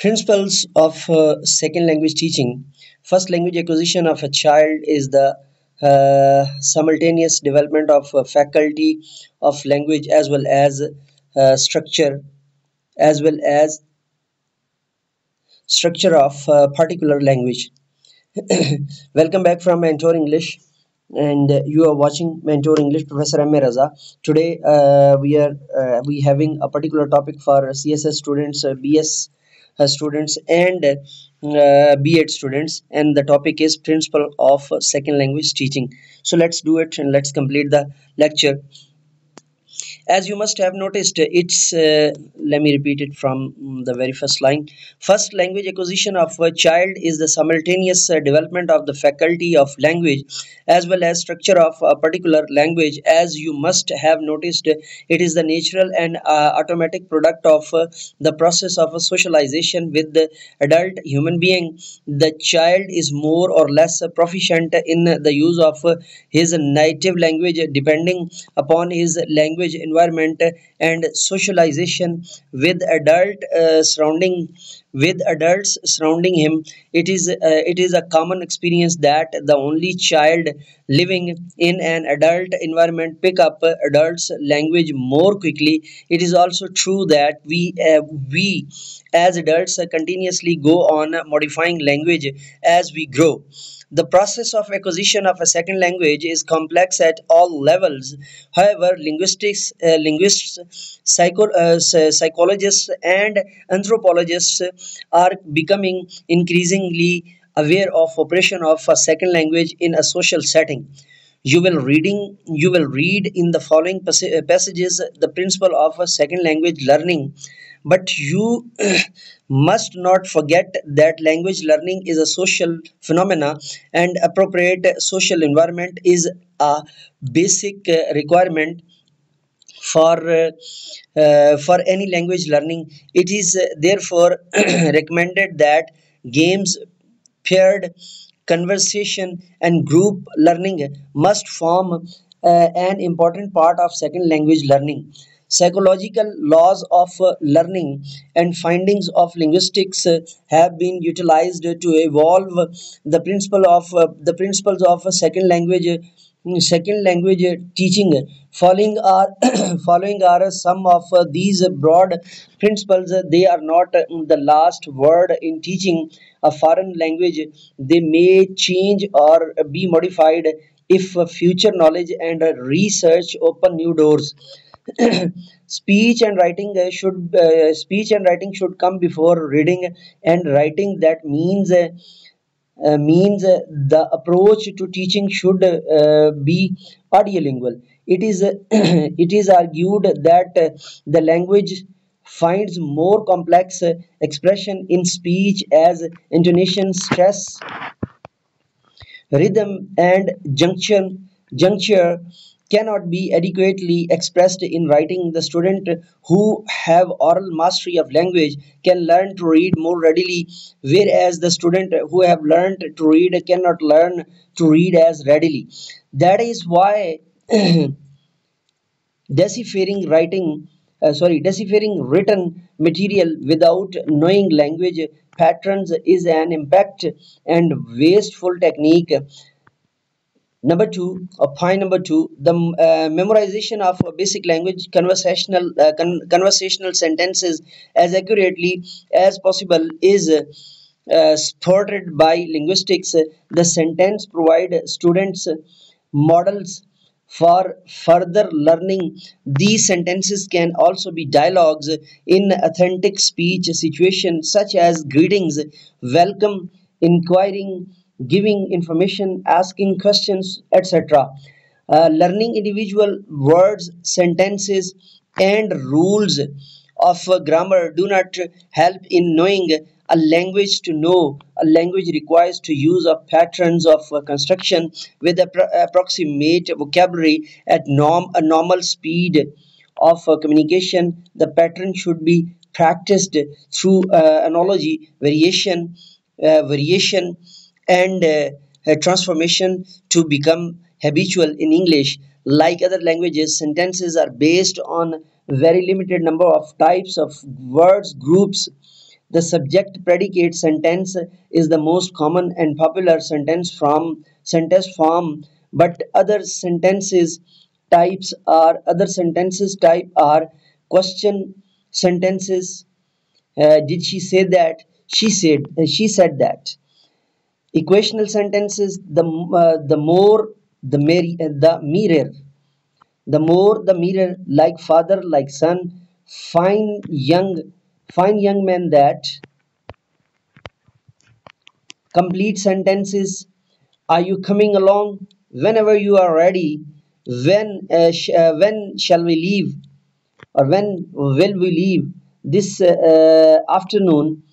Principles of second language teaching. First, language acquisition of a child is the simultaneous development of faculty of language structure as well as structure of particular language. Welcome back from Mentor English, and you are watching Mentor English. Professor M. A. Raza. Today, we having a particular topic for CSS students, BS students, and B.Ed students, and the topic is principle of second language teaching. So let's do it and let's complete the lecture. As you must have noticed, it's let me repeat it from the very first line. First, language acquisition of a child is the simultaneous development of the faculty of language as well as structure of a particular language. As you must have noticed, it is the natural and automatic product of the process of socialization with the adult human being. The child is more or less proficient in the use of his native language depending upon his language environment and socialization with adults surrounding him. It is a common experience that the only child living in an adult environment pick up adults language more quickly. It is also true that we as adults continuously go on modifying language as we grow. The process of acquisition of a second language is complex at all levels. However, linguists, psychologists, and anthropologists are becoming increasingly aware of operation of a second language in a social setting. You will read in the following passages the principle of a second language learning, but you must not forget that language learning is a social phenomena and appropriate social environment is a basic requirement for any language learning. It is therefore recommended that games, paired conversation, and group learning must form an important part of second language learning. Psychological laws of learning and findings of linguistics have been utilized to evolve the principles of second language teaching. Following are following are some of these broad principles. They are not the last word in teaching a foreign language. They may change or be modified if future knowledge and research open new doors. Speech and writing should come before reading and writing. That means the approach to teaching should be audiolingual. It is it is argued that the language finds more complex expression in speech as intonation, stress, rhythm, and juncture cannot be adequately expressed in writing. The student who have oral mastery of language can learn to read more readily, whereas the student who have learned to read cannot learn to read as readily. That is why deciphering written material without knowing language patterns is an impact and wasteful technique. Point number two, the memorization of a basic language conversational sentences as accurately as possible is supported by linguistics. The sentence provide students models for further learning. These sentences can also be dialogues in authentic speech situations such as greetings, welcome, inquiring, giving information, asking questions, etc. Learning individual words, sentences, and rules of grammar do not help in knowing a language. To know a language requires to use of patterns of construction with approximate vocabulary at a normal speed of communication. The pattern should be practiced through analogy, variation, and transformation to become habitual. In English, like other languages, sentences are based on very limited number of types of words groups. The subject predicate sentence is the most common and popular sentence form, but other sentences type are question sentences. Did she say that? She said that. Equational sentences, the more the mirror. The more the mirror, like father, like son. Fine young, fine young man that. Complete sentences. Are you coming along? Whenever you are ready. When shall we leave? Or when will we leave? This afternoon.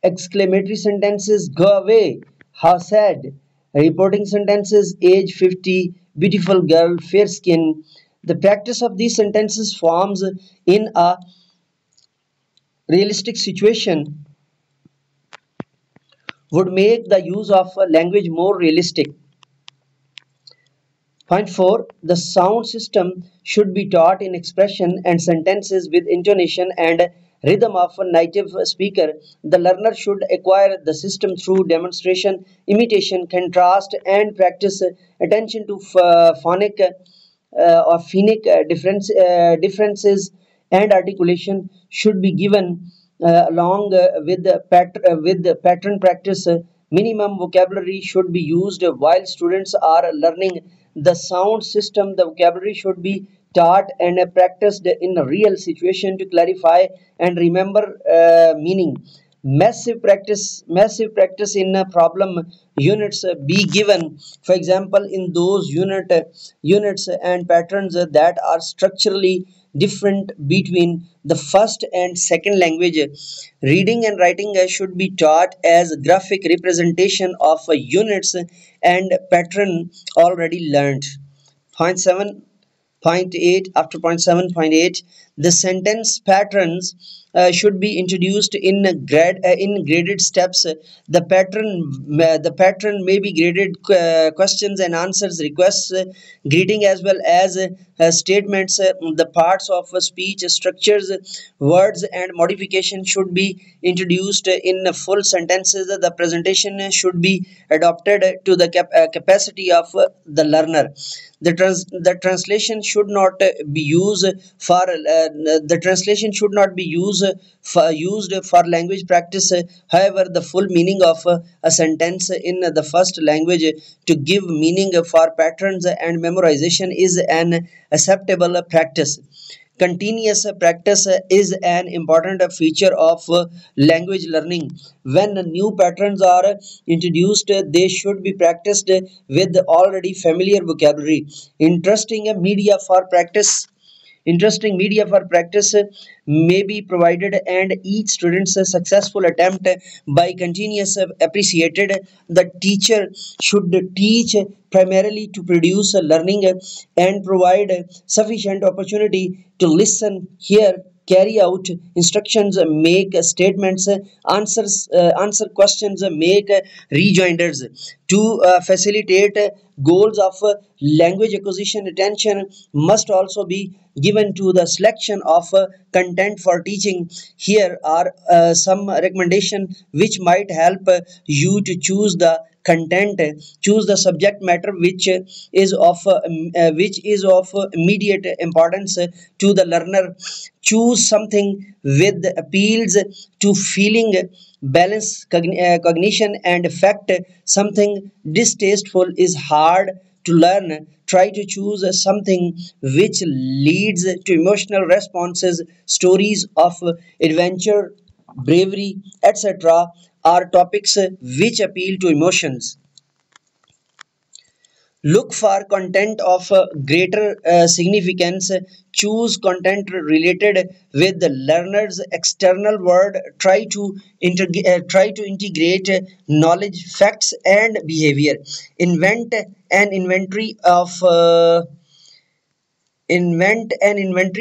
Exclamatory sentences. Go away. How sad. Reporting sentences. Age 50. Beautiful girl. Fair skin. The practice of these sentences forms in a realistic situation would make the use of language more realistic. Point 4. The sound system should be taught in expression and sentences with intonation and rhythm of a native speaker. The learner should acquire the system through demonstration, imitation, contrast, and practice. Attention to phonic or phonic differences and articulation should be given along with the pattern practice. Minimum vocabulary should be used while students are learning the sound system. The vocabulary should be taught and practiced in a real situation to clarify and remember meaning. Massive practice in problem units be given. For example, in those units and patterns that are structurally different between the first and second language. Reading and writing should be taught as graphic representation of units and pattern already learned. Point 7. Point 8. After point 7.8, the sentence patterns should be introduced in graded steps. The pattern may be graded questions and answers, requests, greeting, as well as statements. The parts of speech structures, words, and modification should be introduced in full sentences. The presentation should be adapted to the capacity of the learner. The translation should not be used for the translation should not be used for language practice. However, the full meaning of a sentence in the first language to give meaning for patterns and memorization is an acceptable practice. Continuous practice is an important feature of language learning. When new patterns are introduced, they should be practiced with already familiar vocabulary. Interesting media for practice may be provided, and each student's successful attempt by continuous appreciated. The teacher should teach primarily to produce learning and provide sufficient opportunity to listen, hear, carry out instructions, make statements, answer questions, make rejoinders to facilitate goals of language acquisition. Attention must also be given to the selection of content for teaching. Here are some recommendations which might help you to choose the content. Choose the subject matter which is of immediate importance to the learner. Choose something with appeals to feeling, balance, cognition, and effect. Something distasteful is hard to learn. Try to choose something which leads to emotional responses. Stories of adventure, bravery, etc. are topics which appeal to emotions. Look for content of greater significance. Choose content related with the learner's external world. Try to integrate knowledge, facts, and behavior. Invent an inventory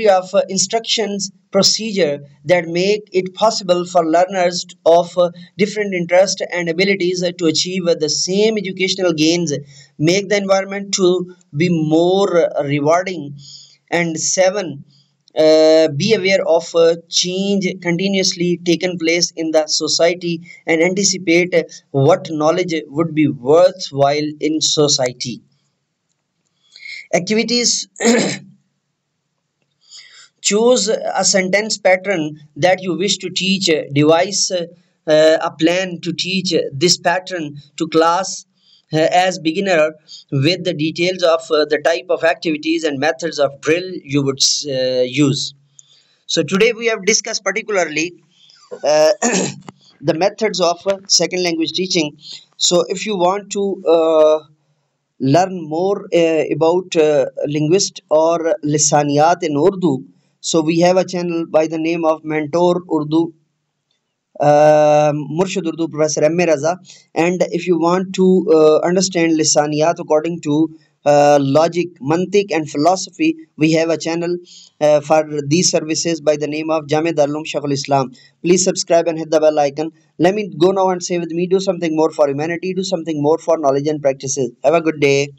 of instructions procedure that make it possible for learners of different interests and abilities to achieve the same educational gains. Make the environment to be more rewarding. And 7, be aware of change continuously taken place in the society and anticipate what knowledge would be worthwhile in society. Activities. Choose a sentence pattern that you wish to teach. Devise a plan to teach this pattern to class as beginner with the details of the type of activities and methods of drill you would use. So today we have discussed particularly uh, the methods of second language teaching. So if you want to learn more about linguist or lisaniyat in Urdu, so we have a channel by the name of Mentor Urdu, Murshid Urdu Professor M. Raza. And if you want to understand lisaniyat according to logic, mantik, and philosophy, we have a channel for these services by the name of Jamia Darul Uloom Shaykhul Islam. Please subscribe and hit the bell icon. Let me go now and say with me, do something more for humanity, do something more for knowledge and practices. Have a good day.